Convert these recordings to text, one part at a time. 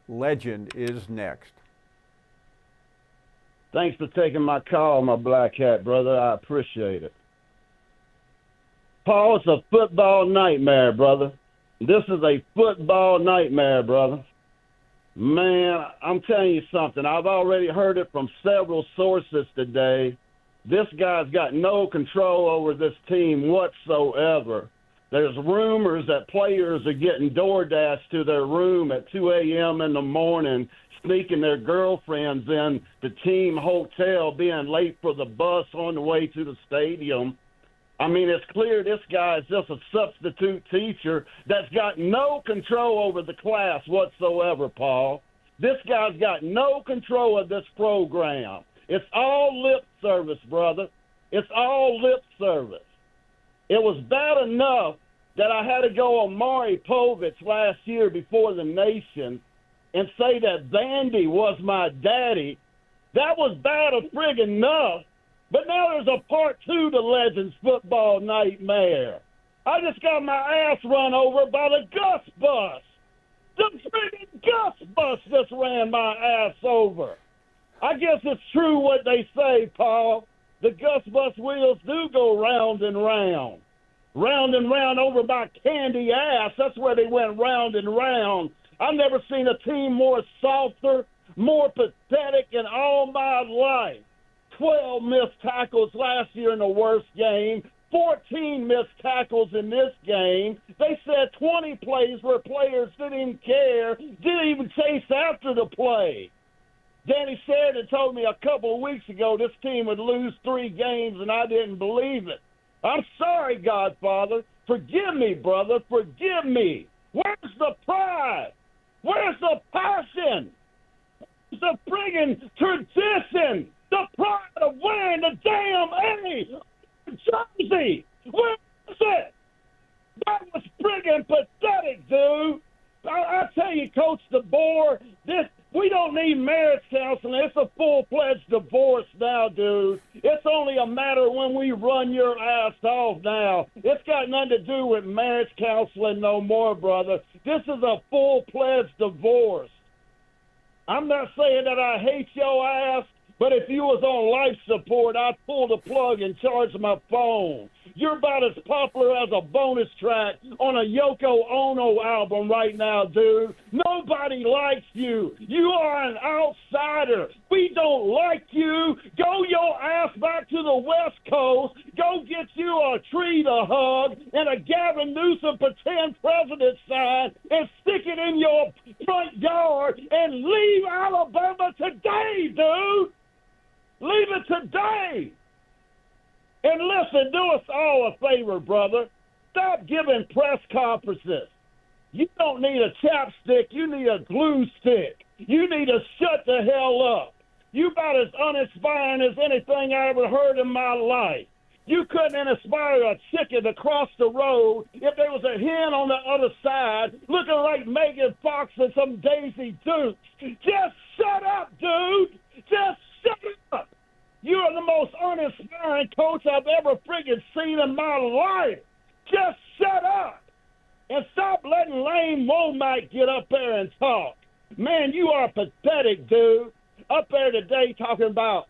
legend is next. Thanks for taking my call, my black hat brother. I appreciate it. Paul, it's a football nightmare, brother. This is a football nightmare, brother. Man, I'm telling you something. I've already heard it from several sources today. This guy's got no control over this team whatsoever. There's rumors that players are getting DoorDash to their room at 2 a.m. in the morning, sneaking their girlfriends in the team hotel, being late for the bus on the way to the stadium. I mean, it's clear this guy is just a substitute teacher that's got no control over the class whatsoever, Paul. This guy's got no control of this program. It's all lip service, brother. It's all lip service. It was bad enough that I had to go on Maury Povich last year before the nation and say that Vandy was my daddy. That was bad enough. But now there's a part 2 to Legends football nightmare. I just got my ass run over by the Gus bus. The friggin' Gus bus just ran my ass over. I guess it's true what they say, Paul. The Gus bus wheels do go round and round. Round and round over my candy ass. That's where they went round and round. I've never seen a team more softer, more pathetic in all my life. 12 missed tackles last year in the worst game, 14 missed tackles in this game. They said 20 plays where players didn't even care, didn't even chase after the play. Danny Sheridan told me a couple of weeks ago this team would lose 3 games, and I didn't believe it. I'm sorry, Godfather. Forgive me, brother. Forgive me. Where's the pride? Where's the passion? Where's the friggin' tradition? The pride of wearing the damn A jersey. Where is it? That was friggin' pathetic, dude. I tell you, Coach DeBoer, we don't need marriage counseling. It's a full-fledged divorce now, dude. It's only a matter when we run your ass off now. It's got nothing to do with marriage counseling no more, brother. This is a full-fledged divorce. I'm not saying that I hate your ass, but if you was on life support, I'd pull the plug and charge my phone. You're about as popular as a bonus track on a Yoko Ono album right now, dude. Nobody likes you. You are an outsider. We don't like you. Go your ass back to the West Coast. Go get you a tree to hug and a Gavin Newsom pretend president sign and stick it in your front yard and leave Alabama today, dude. Leave it today. And listen, do us all a favor, brother. Stop giving press conferences. You don't need a chapstick. You need a glue stick. You need to shut the hell up. You about as uninspiring as anything I ever heard in my life. You couldn't inspire a chicken to cross the road if there was a hen on the other side looking like Megan Fox and some Daisy Dukes. Just shut up, dude. Just shut up. You are the most uninspiring coach I've ever friggin' seen in my life. Just shut up and stop letting lame Womack get up there and talk. Man, you are pathetic, dude. Up there today talking about,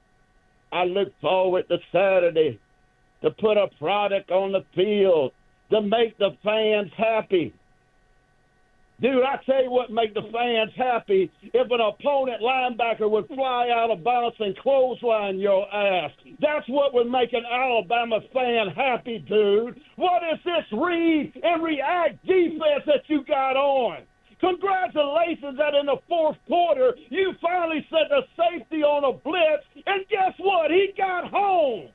I look forward to Saturday to put a product on the field to make the fans happy. Dude, I tell you what make the fans happy, if an opponent linebacker would fly out of bounds and clothesline your ass. That's what would make an Alabama fan happy, dude. What is this read and react defense that you got on? Congratulations that in the fourth quarter, you finally set the safety on a blitz, and guess what? He got home.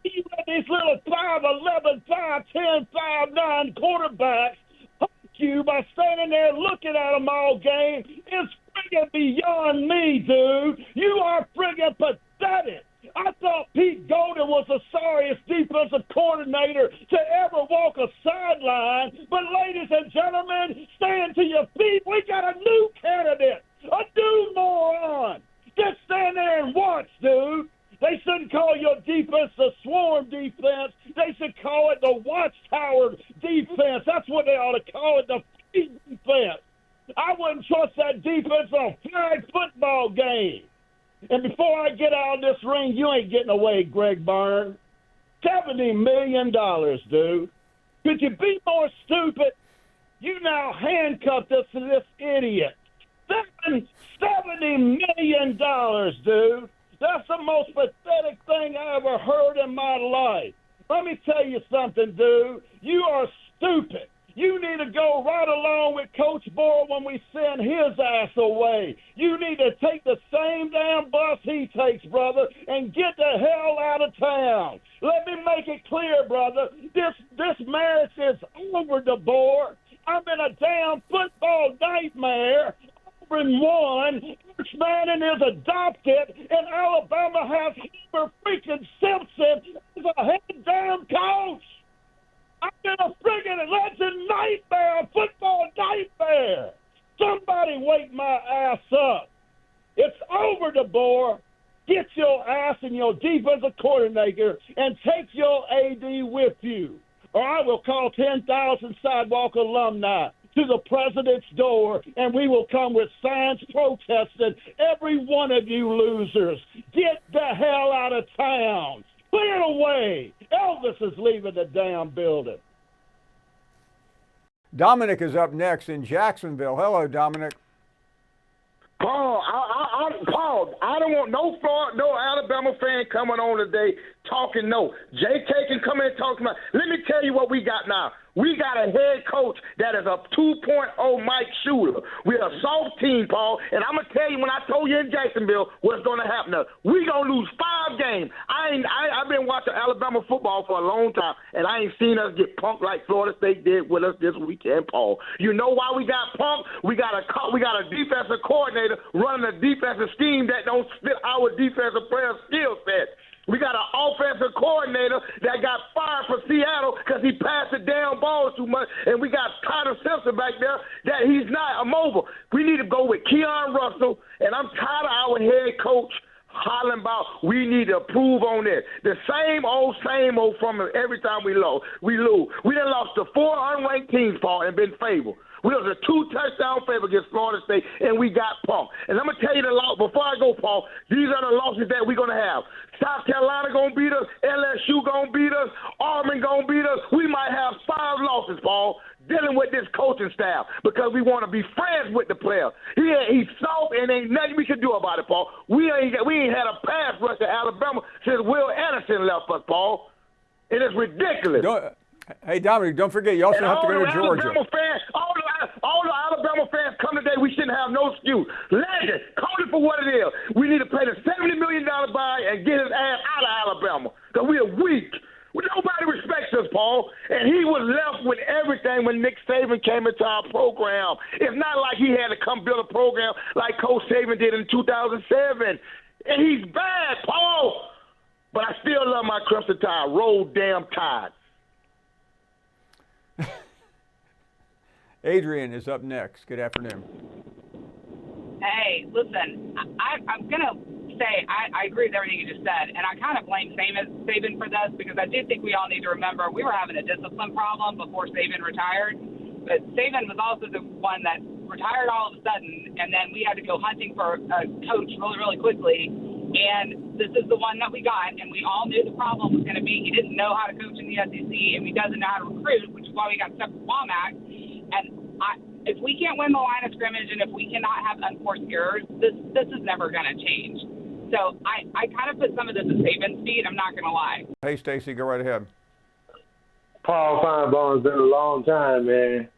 You let these little 5'11", 5'10", 5'9" quarterbacks you by standing there looking at them all game. It's friggin' beyond me, dude. You are friggin' pathetic. I thought Pete Golden was the sorriest defensive coordinator to ever walk a sideline. But ladies and gentlemen, stand to your feet. We got a new candidate, a new moron. Just stand there and watch, dude. They shouldn't call your defense the swarm defense. They should call it the watchtower defense. That's what they ought to call it, the defense. I wouldn't trust that defense on a flag football game. And before I get out of this ring, you ain't getting away, Greg Byrne. $70 million, dude. Could you be more stupid? You now handcuffed us to this idiot. $70 million, dude. That's the most pathetic thing I ever heard in my life. Let me tell you something, dude. You are stupid. You need to go right along with Coach Boyle when we send his ass away. You need to take the same damn bus he takes, brother, and get the hell out of town. Let me make it clear, brother. This marriage is over, DeBoer. I'm in a damn football nightmare. Auburn won. Arch Manning is adopted, and Alabama has Homer freaking Simpson as a head damn coach. I'm in a friggin' legend nightmare, a football nightmare. Somebody wake my ass up. It's over, DeBoer. Get your ass and your defensive coordinator and take your AD with you, or I will call 10,000 sidewalk alumni to the president's door, and we will come with signs protesting, every one of you losers. Get the hell out of town. Clear away. Elvis is leaving the damn building. Dominic is up next in Jacksonville. Hello, Dominic. Paul, Paul, I don't want no Alabama fan coming on today talking no. JK can come in and talk about. Let me tell you what we got now. We got a head coach that is a 2.0 Mike Shula. We're a soft team, Paul, and I'm going to tell you when I told you in Jacksonville what's going to happen. We're going to lose 5 games. I've been watching Alabama football for a long time, and I ain't seen us get punked like Florida State did with us this weekend, Paul. You know why we got punked? We got a defensive coordinator running a defensive scheme that don't fit our defensive player skill set. We got an offensive coordinator that got fired for Seattle because he passed the damn ball too much, and we got Tyler Simpson back there that he's not mobile. We need to go with Keon Russell, and I'm tired of our head coach hollering about we need to improve on this. The same old from every time we lose. We done lost to 4 unranked teams, Paul, and been favored. We was a 2-touchdown favor against Florida State, and we got punked. And I'm going to tell you the loss before I go, Paul, these are the losses that we're going to have. South Carolina going to beat us. LSU going to beat us. Auburn going to beat us. We might have 5 losses, Paul, dealing with this coaching staff because we want to be friends with the player. He's soft, and ain't nothing we can do about it, Paul. We ain't had a pass rush to Alabama since Will Anderson left us, Paul. It is ridiculous. Hey, Dominic, don't forget, you also have to go to Georgia. All the Alabama fans come today, we shouldn't have no excuse. Legend, call it for what it is. We need to pay the $70 million buy and get his ass out of Alabama because we are weak. Nobody respects us, Paul. And he was left with everything when Nick Saban came into our program. It's not like he had to come build a program like Coach Saban did in 2007. And he's bad, Paul. But I still love my Crimson Tide. Roll damn Tide. Adrian is up next. Good afternoon. Hey, listen, I'm going to say I agree with everything you just said, and I kind of blame Saban for this because I do think we all need to remember we were having a discipline problem before Saban retired, but Saban was also the one that retired all of a sudden, and then we had to go hunting for a coach really, really quickly, and this is the one that we got, and we all knew the problem was going to be he didn't know how to coach in the SEC, and he doesn't know how to recruit, which is why we got stuck with Womack. And if we can't win the line of scrimmage and if we cannot have unforced errors, this is never going to change. So I kind of put some of this at Saban's feet. I'm not going to lie. Hey, Stacy, go right ahead. Paul Finebaum's been a long time, man.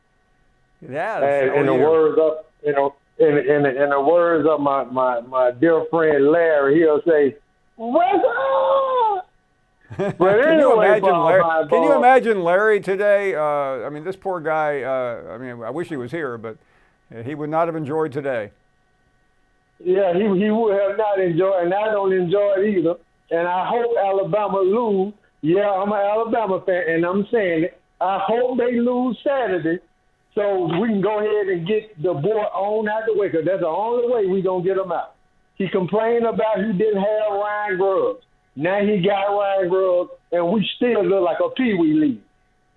Yeah. And in the words of in the words of my dear friend Larry, he'll say, "What's up?" But anyway, can you imagine Larry today? I mean, this poor guy, I wish he was here, but he would not have enjoyed today. Yeah, he would have not enjoyed, and I don't enjoy it either. And I hope Alabama lose. Yeah, I'm an Alabama fan, and I'm saying it. I hope they lose Saturday so we can go ahead and get the boy on out the way, because that's the only way we're going to get him out. He complained about he didn't have Ryan Grubbs. Now he got Ryan Grubbs, and we still look like a peewee league.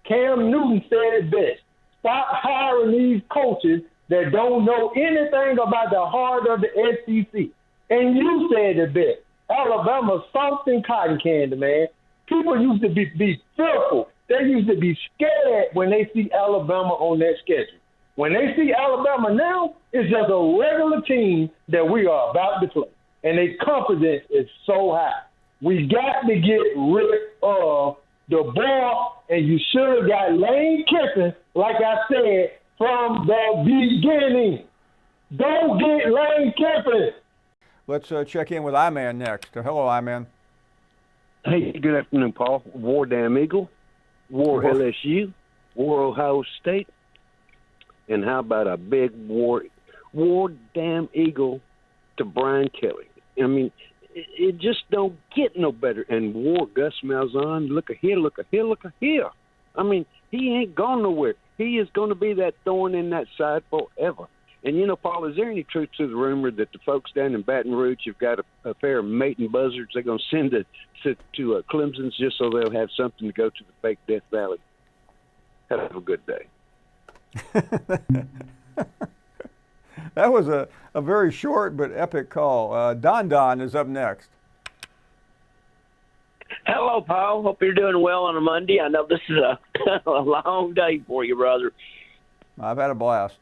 Cam Newton said it best. Stop hiring these coaches that don't know anything about the heart of the SEC. And you said it best. Alabama's soft and cotton candy, man. People used to be fearful. They used to be scared when they see Alabama on that schedule. When they see Alabama now, it's just a regular team that we are about to play. And their confidence is so high. We got to get rid of the ball, and you should have got Lane Kiffin, like I said, from the beginning. Don't get Lane Kiffin. Let's check in with I-Man next. Hello, I-Man. Hey, good afternoon, Paul. War Damn Eagle, War LSU, War Ohio State, and how about a big War Damn Eagle to Brian Kelly? I mean, it just don't get no better. And War Gus Malzahn, look at here, look at here, look at here. I mean, he ain't gone nowhere. He is going to be that thorn in that side forever. And, you know, Paul, is there any truth to the rumor that the folks down in Baton Rouge have got a pair of mating buzzards they're going to send to Clemson's just so they'll have something to go to the fake Death Valley? Have a good day. That was a very short but epic call. Don is up next. Hello, Paul. Hope you're doing well on a Monday. I know this is a long day for you, brother. I've had a blast.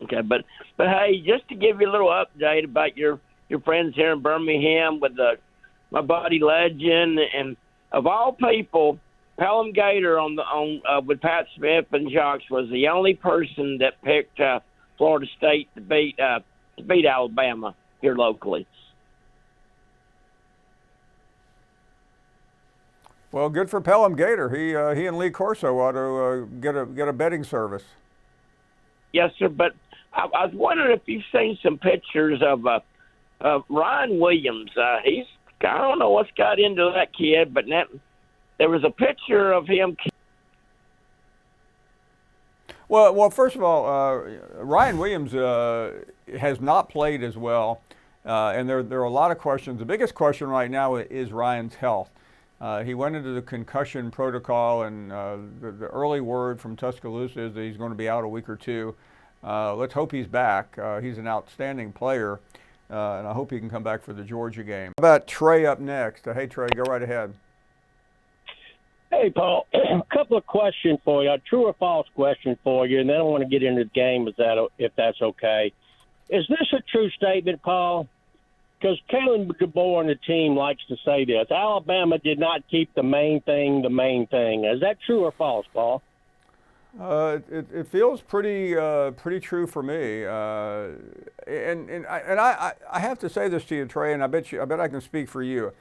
Okay, but hey, just to give you a little update about your friends here in Birmingham with my buddy Legend, and of all people, Pelham Gator with Pat Smith and Jocks was the only person that picked Florida State to beat Alabama here locally. Well, good for Pelham Gator. He and Lee Corso ought to get a betting service. Yes, sir. But I was wondering if you've seen some pictures of Ryan Williams. I don't know what's got into that kid, but there was a picture of him. Well, first of all, Ryan Williams has not played as well, and there are a lot of questions. The biggest question right now is Ryan's health. He went into the concussion protocol, and the early word from Tuscaloosa is that he's going to be out a week or two. Let's hope he's back. He's an outstanding player, and I hope he can come back for the Georgia game. How about Trey up next? Hey, Trey, go right ahead. Hey, Paul, a couple of questions for you, a true or false question for you, and then I want to get into the game if that's okay. Is this a true statement, Paul? Because Kalen DeBoer and the team likes to say this. Alabama did not keep the main thing the main thing. Is that true or false, Paul? It feels pretty true for me, and I have to say this to you, Trey, and I bet I can speak for you.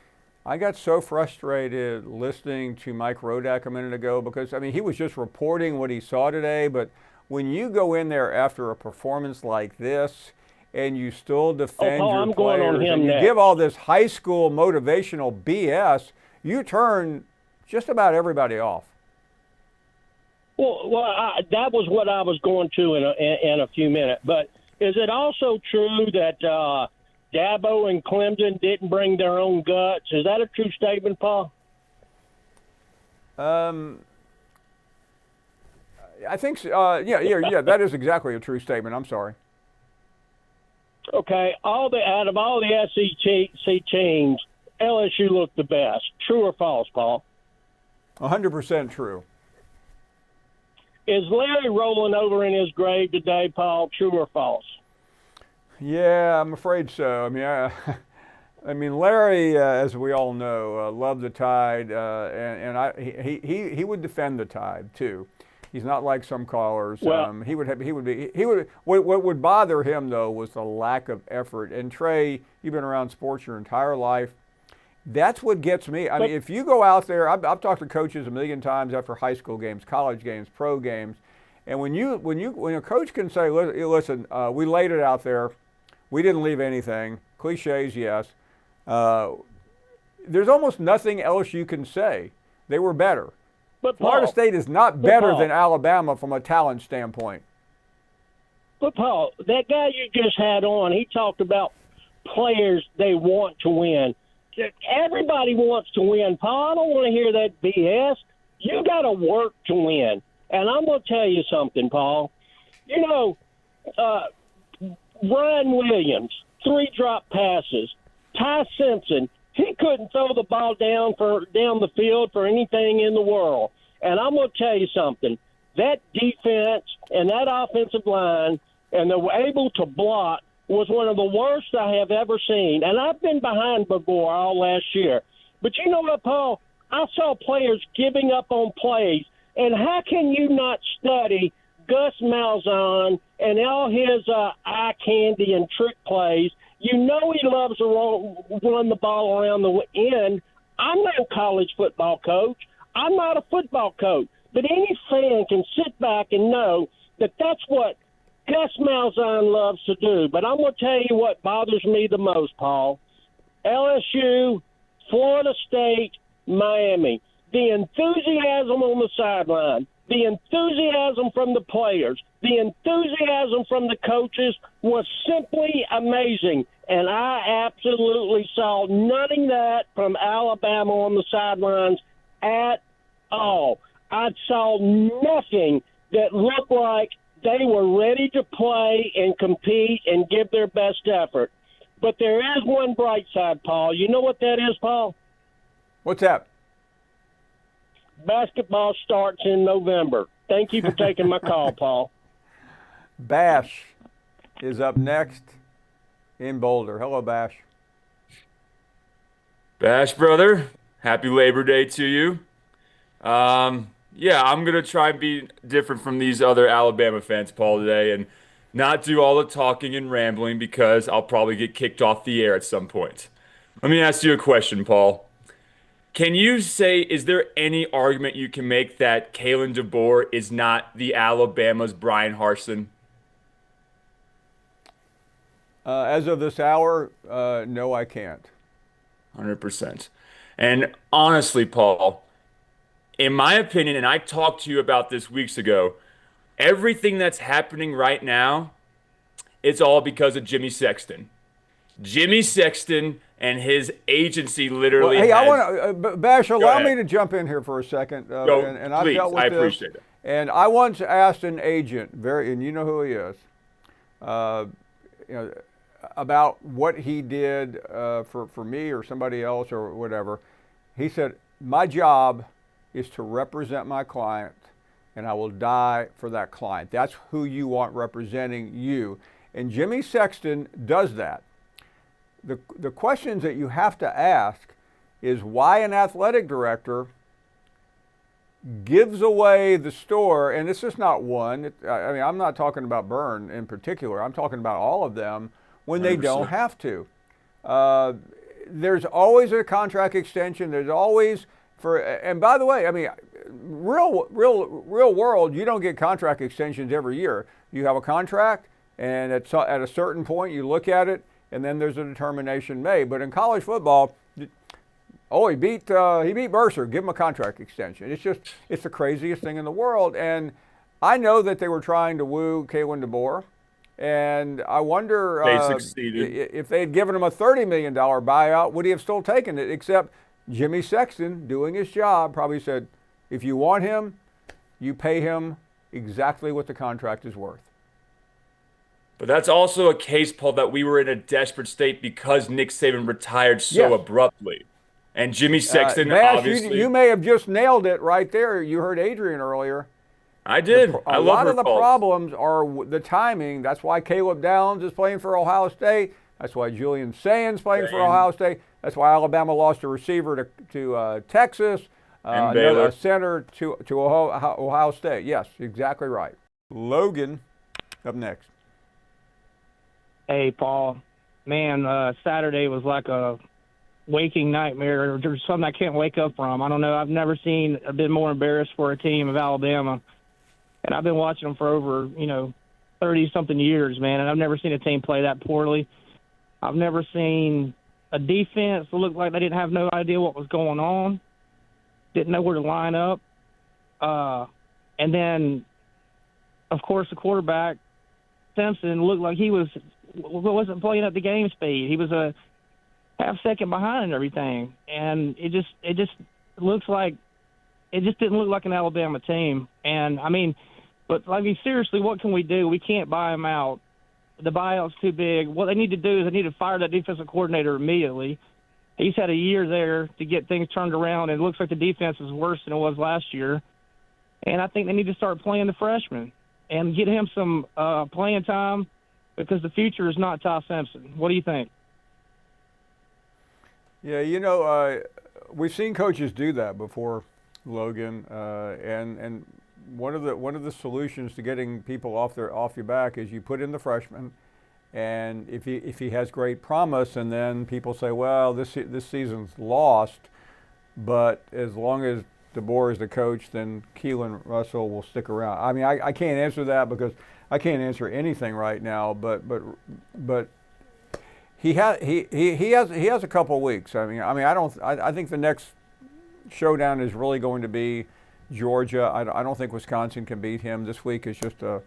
I got so frustrated listening to Mike Rodak a minute ago because, I mean, he was just reporting what he saw today, but when you go in there after a performance like this and you still defend your players and you give all this high school motivational BS, you turn just about everybody off. Well, that was what I was going to in a few minutes. But is it also true that Dabo and Clemson didn't bring their own guts? Is that a true statement, Paul? I think so. Yeah, that is exactly a true statement. I'm sorry. Okay, out of all the SEC teams, LSU looked the best. True or false, Paul? 100% true. Is Larry rolling over in his grave today, Paul? True or false? Yeah, I'm afraid so. I mean, Larry, as we all know, loved the Tide, and he would defend the Tide too. He's not like some callers. Well, what would bother him though was the lack of effort. And Trey, you've been around sports your entire life. That's what gets me. I mean, if you go out there, I've talked to coaches a million times after high school games, college games, pro games, and when a coach can say, "Listen, we laid it out there, we didn't leave anything," cliches, yes. There's almost nothing else you can say. They were better. But Florida Paul, State is not better than Alabama from a talent standpoint. But Paul, that guy you just had on, he talked about players they want to win. Everybody wants to win, Paul. I don't want to hear that BS. You got to work to win. And I'm going to tell you something, Paul. You know, Ryan Williams, 3 drop passes. Ty Simpson, he couldn't throw the ball down the field for anything in the world. And I'm going to tell you something. That defense and that offensive line, and they were able to block, was one of the worst I have ever seen. And I've been behind before all last year. But you know what, Paul? I saw players giving up on plays. And how can you not study Gus Malzahn and all his eye candy and trick plays? You know he loves to run the ball around the end. I'm not a college football coach. I'm not a football coach. But any fan can sit back and know that that's what Gus Malzahn loves to do. But I'm going to tell you what bothers me the most, Paul. LSU, Florida State, Miami. The enthusiasm on the sideline, the enthusiasm from the players, the enthusiasm from the coaches was simply amazing. And I absolutely saw none of that from Alabama on the sidelines at all. I saw nothing that looked like they were ready to play and compete and give their best effort. But there is one bright side, Paul. You know what that is, Paul? What's that? Basketball starts in November. Thank you for taking my call, Paul. Bash is up next in Boulder. Hello, Bash. Bash, brother. Happy Labor Day to you. Yeah, I'm going to try and be different from these other Alabama fans, Paul, today, and not do all the talking and rambling because I'll probably get kicked off the air at some point. Let me ask you a question, Paul. Can you say, is there any argument you can make that Kalen DeBoer is not the Alabama's Brian Harsin? As of this hour, no, I can't. 100%. And honestly, Paul, in my opinion, and I talked to you about this weeks ago, everything that's happening right now, it's all because of Jimmy Sexton. Jimmy Sexton and his agency literally. Well, hey, has... I want to, Bash, allow me to jump in here for a second. And I've please, dealt with I this, appreciate it. And I once asked an agent, and you know who he is, about what he did for me or somebody else or whatever. He said, my job is to represent my client, and I will die for that client. That's who you want representing you. And Jimmy Sexton does that. The questions that you have to ask is why an athletic director gives away the store, and it's just not one. I mean, I'm not talking about Byrne in particular. I'm talking about all of them when they 100%. Don't have to. There's always a contract extension. There's always and by the way, I mean, real world, you don't get contract extensions every year. You have a contract, and at a certain point, you look at it, and then there's a determination made. But in college football, he beat Mercer. Give him a contract extension. It's the craziest thing in the world. And I know that they were trying to woo Kalen DeBoer, and I wonder if they had given him a $30 million buyout, would he have still taken it? Except Jimmy Sexton, doing his job, probably said, if you want him, you pay him exactly what the contract is worth. But that's also a case, Paul, that we were in a desperate state because Nick Saban retired so abruptly. And Jimmy Sexton, Bash, obviously... You may have just nailed it right there. You heard Adrian earlier. I did. A lot of the problems are the timing. That's why Caleb Downs is playing for Ohio State. That's why Julian Sands playing for Ohio State. That's why Alabama lost a receiver to Texas. And Baylor. A center to Ohio State. Yes, exactly right. Logan up next. Hey, Paul. Man, Saturday was like a waking nightmare. There's something I can't wake up from. I don't know. I've never been more embarrassed for a team of Alabama. And I've been watching them for over, 30-something years, man, and I've never seen a team play that poorly. I've never seen a defense that looked like they didn't have no idea what was going on, didn't know where to line up. And then, of course, the quarterback, Simpson, looked like he wasn't playing at the game speed. He was a half second behind and everything. And it just looks like it just didn't look like an Alabama team. And, I mean, but, seriously, what can we do? We can't buy them out. the buyout's too big. What they need to do is they need to fire that defensive coordinator immediately. He's had a year there to get things turned around, and it looks like the defense is worse than it was last year. And I think they need to start playing the freshman and get him some playing time because the future is not Ty Simpson. What do you think? Yeah, we've seen coaches do that before, Logan, and one of the solutions to getting people off your back is you put in the freshman, and if he has great promise, and then people say, well, this season's lost, but as long as DeBoer is the coach, then Keelan Russell will stick around. I mean, I can't answer that because I can't answer anything right now, but he has a couple of weeks. I think the next showdown is really going to be Georgia. I don't think Wisconsin can beat him. This week is just a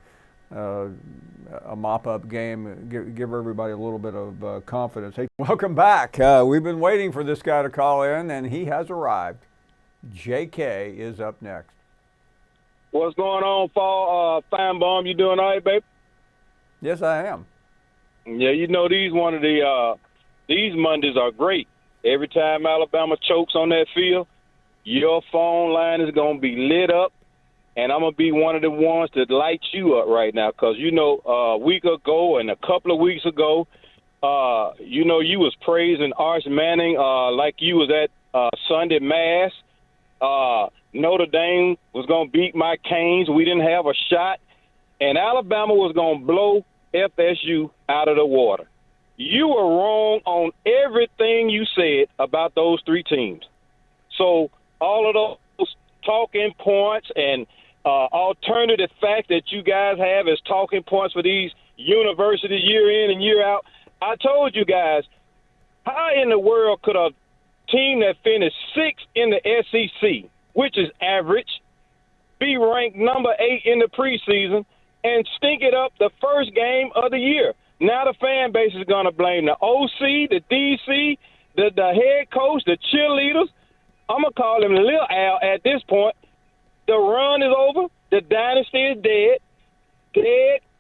mop-up game. Give everybody a little bit of confidence. Hey, welcome back. We've been waiting for this guy to call in, and he has arrived. JK is up next. What's going on, Paul Finebaum? You doing all right, babe? Yes, I am. Yeah, these Mondays are great. Every time Alabama chokes on that field, your phone line is going to be lit up, and I'm going to be one of the ones that light you up right now because, a week ago and a couple of weeks ago, you was praising Arch Manning like you was at Sunday Mass. Notre Dame was going to beat my Canes. We didn't have a shot, and Alabama was going to blow FSU out of the water. You were wrong on everything you said about those three teams. So all of those talking points and alternative facts that you guys have as talking points for these universities year in and year out, I told you guys, how in the world could a team that finished sixth in the SEC, which is average, be ranked number 8 in the preseason and stink it up the first game of the year? Now the fan base is going to blame the OC, the DC, the head coach, the cheerleaders. I'm going to call him Lil Al at this point. The run is over. The dynasty is dead,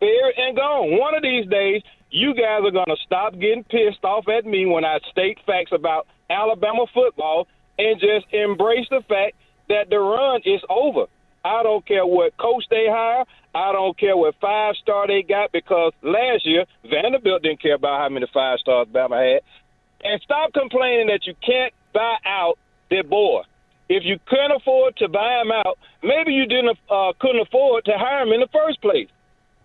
buried, and gone. One of these days, you guys are going to stop getting pissed off at me when I state facts about Alabama football and just embrace the fact that the run is over. I don't care what coach they hire. I don't care what 5-star they got because last year Vanderbilt didn't care about how many 5-stars Alabama had. And stop complaining that you can't buy out their boy. If you couldn't afford to buy him out, maybe you couldn't afford to hire him in the first place.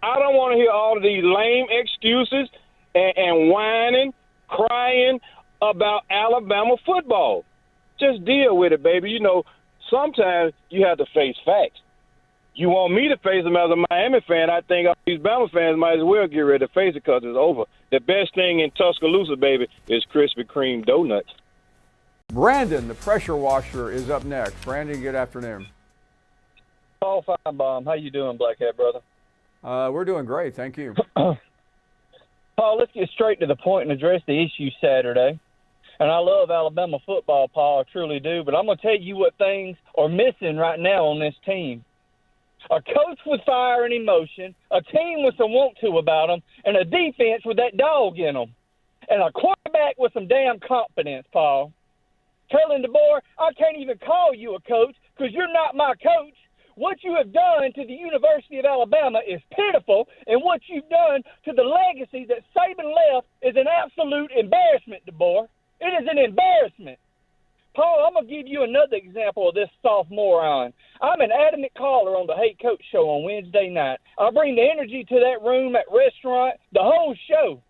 I don't want to hear all of these lame excuses and whining, crying about Alabama football. Just deal with it, baby. Sometimes you have to face facts. You want me to face them as a Miami fan, I think all these Bama fans might as well get ready to face it because it's over. The best thing in Tuscaloosa, baby, is Krispy Kreme donuts. Brandon, the pressure washer, is up next. Brandon, good afternoon. Paul Finebaum, how you doing, Blackhead brother? We're doing great, thank you. Paul, let's get straight to the point and address the issue Saturday. And I love Alabama football, Paul, I truly do. But I'm going to tell you what things are missing right now on this team. A coach with fire and emotion, a team with some want-to about them, and a defense with that dog in them. And a quarterback with some damn confidence, Paul. Telling DeBoer, I can't even call you a coach because you're not my coach. What you have done to the University of Alabama is pitiful, and what you've done to the legacy that Saban left is an absolute embarrassment, DeBoer. It is an embarrassment. Paul, I'm going to give you another example of this sophomore on. I'm an adamant caller on the Hey Coach show on Wednesday night. I bring the energy to that room, that restaurant, the whole show.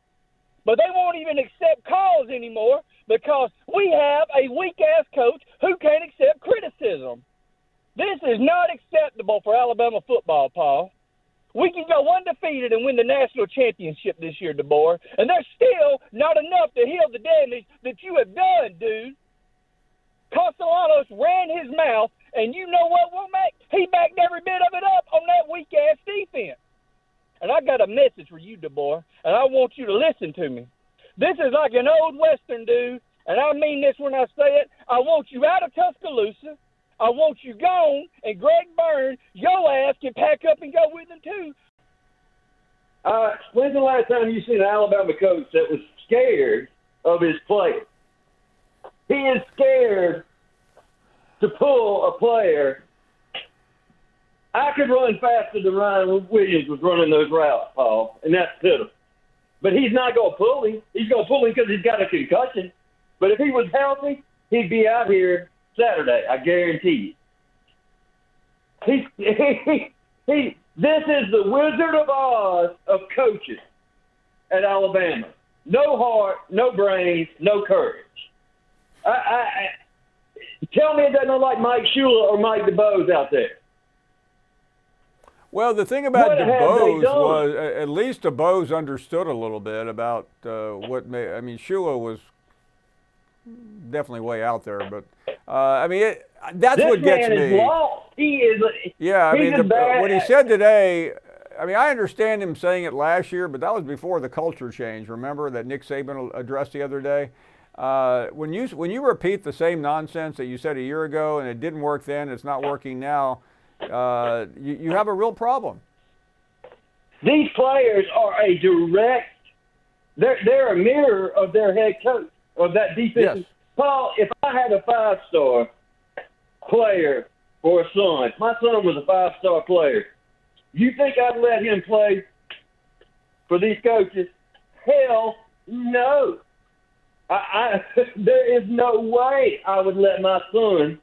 But they won't even accept calls anymore because we have a weak-ass coach who can't accept criticism. This is not acceptable for Alabama football, Paul. We can go undefeated and win the national championship this year, DeBoer, and there's still not enough to heal the damage that you have done, dude. Castellanos ran his mouth, and you know what, Womack? He backed every bit of it up on that weak-ass defense. And I got a message for you, DeBoer, and I want you to listen to me. This is like an old Western, dude, and I mean this when I say it. I want you out of Tuscaloosa. I want you gone, and Greg Byrne, your ass can pack up and go with him too. When's the last time you seen an Alabama coach that was scared of his players? He is scared to pull a player. I could run faster than Ryan Williams was running those routes, Paul, and that's pitiful. But he's not going to pull him. He's going to pull him because he's got a concussion. But if he was healthy, he'd be out here Saturday, I guarantee you. This is the Wizard of Oz of coaches at Alabama. No heart, no brains, no courage. Tell me it doesn't look like Mike Shula or Mike DeBose out there. Well, the thing about DeBose was at least DeBose understood a little bit about what made. I mean, Shula was definitely way out there, but that's this what gets man me. Is lost. He is. Yeah, I mean, bad. what he said today. I mean, I understand him saying it last year, but that was before the culture change. Remember that Nick Saban addressed the other day. When you repeat the same nonsense that you said a year ago and it didn't work then, it's not working now. You have a real problem. These players are a direct. They're a mirror of their head coach of that defense. Yes. Paul, if I had a 5-star player for a son, my son was a 5-star player. You think I'd let him play for these coaches? Hell no. There is no way I would let my son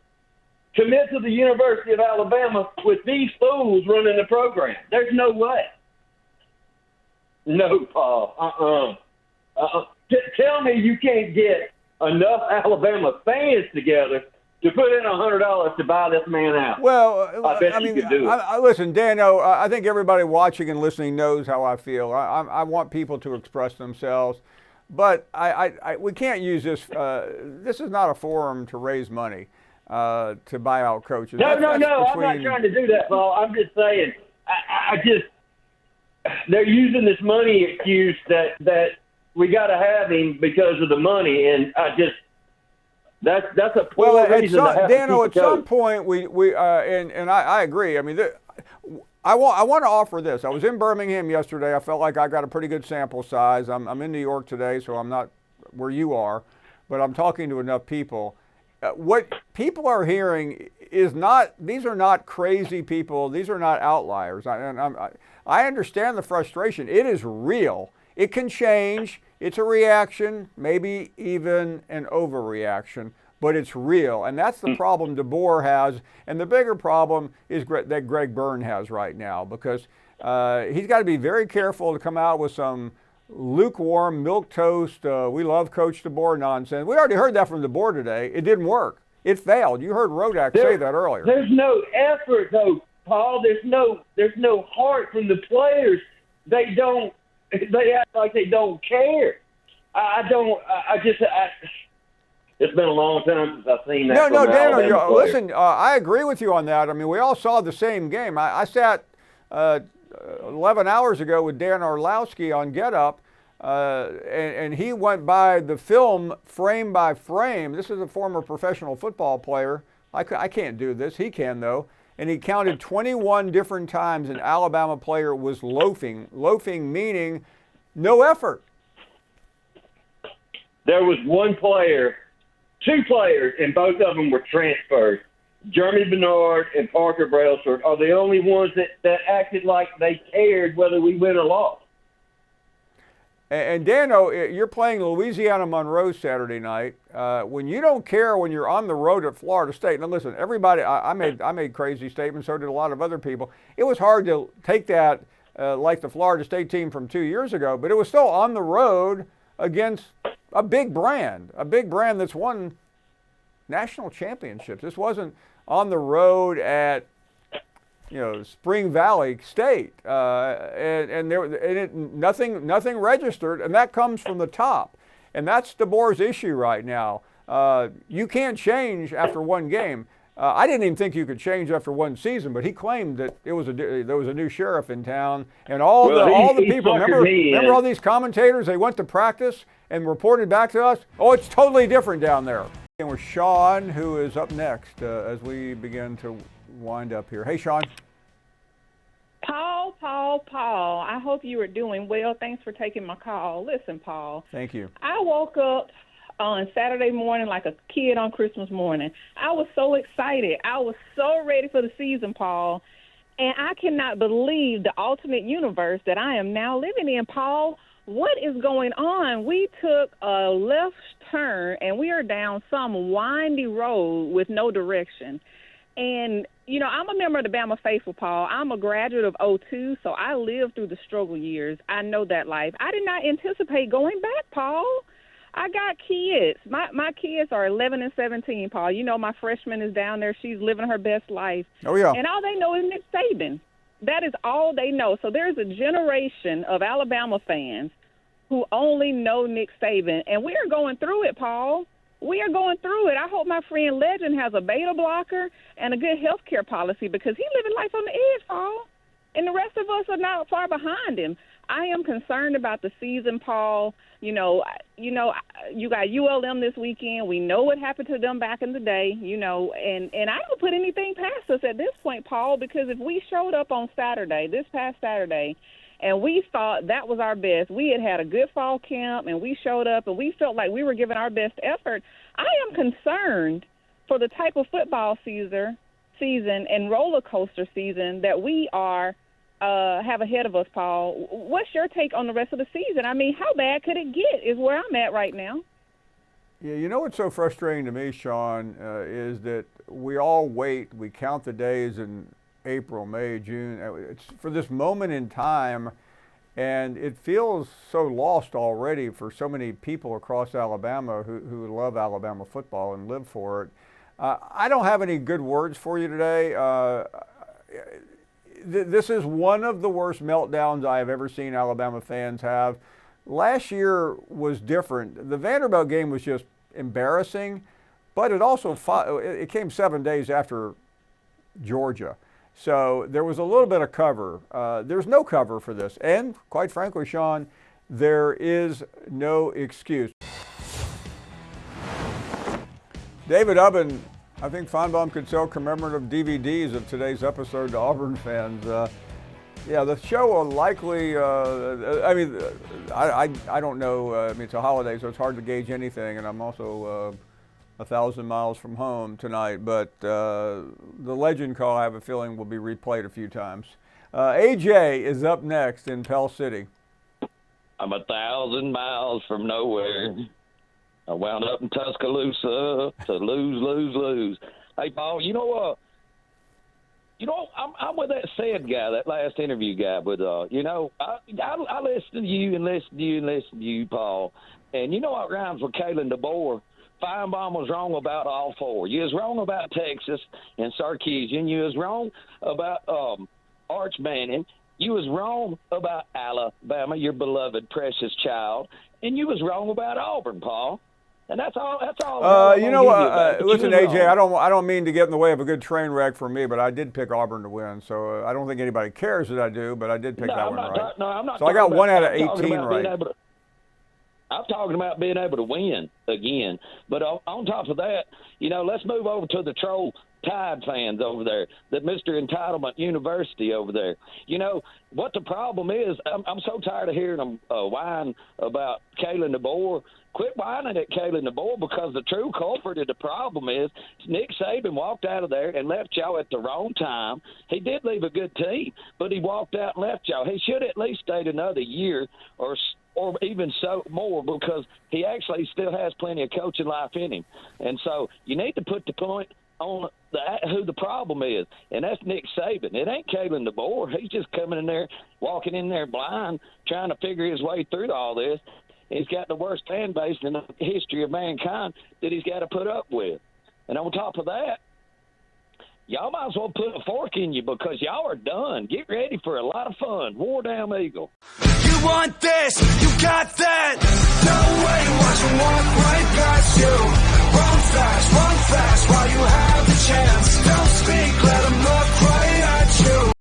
commit to the University of Alabama with these fools running the program. There's no way. No, Paul. Tell me you can't get enough Alabama fans together to put in $100 to buy this man out. Well, I bet you could do it. Listen, Dano, I think everybody watching and listening knows how I feel. I want people to express themselves, but we can't use this. This is not a forum to raise money to buy out coaches. No. I'm not trying to do that, Paul. I'm just saying. They're using this money excuse that we got to have him because of the money, and that's a poor reason to have Dano, to keep at some point I agree. I mean, I want to offer this. I was in Birmingham yesterday. I felt like I got a pretty good sample size. I'm in New York today, so I'm not where you are, but I'm talking to enough people. What people are hearing is these are not crazy people. These are not outliers. I understand the frustration. It is real. It can change. It's a reaction, maybe even an overreaction, but it's real. And that's the problem DeBoer has. And the bigger problem is that Greg Byrne has right now, because he's got to be very careful to come out with some lukewarm, milquetoast, we love Coach DeBoer nonsense. We already heard that from DeBoer today. It didn't work. It failed. You heard Rodak say that earlier. There's no effort, though, Paul. There's no heart from the players. They act like they don't care. It's been a long time since I've seen that. No, Daniel, listen, I agree with you on that. I mean, we all saw the same game. I sat 11 hours ago with Dan Orlowski on Get Up, and he went by the film frame by frame. This is a former professional football player. I can't do this. He can, though. And he counted 21 different times an Alabama player was loafing. Loafing meaning no effort. There was two players, and both of them were transferred. Jeremy Bernard and Parker Brailsford are the only ones that acted like they cared whether we win or lost. And Dano, you're playing Louisiana Monroe Saturday night. When you don't care when you're on the road at Florida State. Now listen, everybody, I made crazy statements, so did a lot of other people. It was hard to take that like the Florida State team from 2 years ago, but it was still on the road against a big brand that's won national championships. This wasn't on the road at Spring Valley State, nothing registered, and that comes from the top, and that's DeBoer's issue right now. You can't change after one game. I didn't even think you could change after one season, but he claimed that there was a new sheriff in town, and all the people. Remember all these commentators? They went to practice and reported back to us. Oh, it's totally different down there. And with Sean, who is up next as we begin to wind up here. Hey, Sean. Paul, I hope you are doing well. Thanks for taking my call. Listen, Paul. Thank you. I woke up on Saturday morning like a kid on Christmas morning. I was so excited. I was so ready for the season, Paul. And I cannot believe the alternate universe that I am now living in, Paul. What is going on? We took a left turn, and we are down some windy road with no direction. And, you know, I'm a member of the Bama Faithful, Paul. I'm a graduate of 02, so I lived through the struggle years. I know that life. I did not anticipate going back, Paul. I got kids. My kids are 11 and 17, Paul. You know, my freshman is down there. She's living her best life. Oh, yeah. And all they know is Nick Saban. That is all they know. So there's a generation of Alabama fans who only know Nick Saban, and we are going through it, Paul. We are going through it. I hope my friend Legend has a beta blocker and a good health care policy because he's living life on the edge, Paul, and the rest of us are not far behind him. I am concerned about the season, Paul. You know, you got ULM this weekend. We know what happened to them back in the day, you know, and I don't put anything past us at this point, Paul, because if we showed up on Saturday, this past Saturday, and we thought that was our best, we had a good fall camp, and we showed up, and we felt like we were giving our best effort, I am concerned for the type of football season and roller coaster season that we have ahead of us, Paul. What's your take on the rest of the season? I mean, how bad could it get is where I'm at right now. Yeah, you know what's so frustrating to me, Sean, is that we all wait. We count the days in April, May, June. It's for this moment in time, and it feels so lost already for so many people across Alabama who love Alabama football and live for it. I don't have any good words for you today. This is one of the worst meltdowns I have ever seen Alabama fans have. Last year was different. The Vanderbilt game was just embarrassing, but it came 7 days after Georgia. So there was a little bit of cover. There's no cover for this. And quite frankly, Sean, there is no excuse. David Ubben, I think Finebaum could sell commemorative DVDs of today's episode to Auburn fans. Yeah, the show will likely, I don't know. I mean, it's a holiday, so it's hard to gauge anything. And I'm also 1,000 miles from home tonight. But the Legend call, I have a feeling, will be replayed a few times. AJ is up next in Pell City. I'm 1,000 miles from nowhere. I wound up in Tuscaloosa to lose. Hey, Paul, you know what? I'm with that said guy, that last interview guy. But, I listen to you, Paul. And you know what rhymes with Kalen DeBoer? Finebaum was wrong about all four. You was wrong about Texas and Sarkeesian. You was wrong about Arch Manning. You was wrong about Alabama, your beloved precious child. And you was wrong about Auburn, Paul. And that's all. Listen, AJ, I don't mean to get in the way of a good train wreck for me, but I did pick Auburn to win. So I don't think anybody cares that I do, but I did pick that one right. I'm not. So I got 1 out of 18 right. I'm talking about being able to win again. But on top of that, let's move over to the troll Tide fans over there, that Mr. Entitlement University over there. You know what the problem is? I'm so tired of hearing them whine about Kalen DeBoer. Quit whining at Kalen DeBoer, because the true culprit of the problem is Nick Saban walked out of there and left y'all at the wrong time. He did leave a good team, but he walked out and left y'all. He should at least stayed another year or even so more, because he actually still has plenty of coaching life in him. And so you need to put the point on who the problem is, and that's Nick Saban. It ain't Kalen DeBoer. He's just coming in there, walking in there blind, trying to figure his way through all this. He's got the worst fan base in the history of mankind that he's got to put up with. And on top of that, y'all might as well put a fork in you, because y'all are done. Get ready for a lot of fun. War Damn Eagle. You want this, you got that. No way, what you want right past you. Run fast while you have the chance.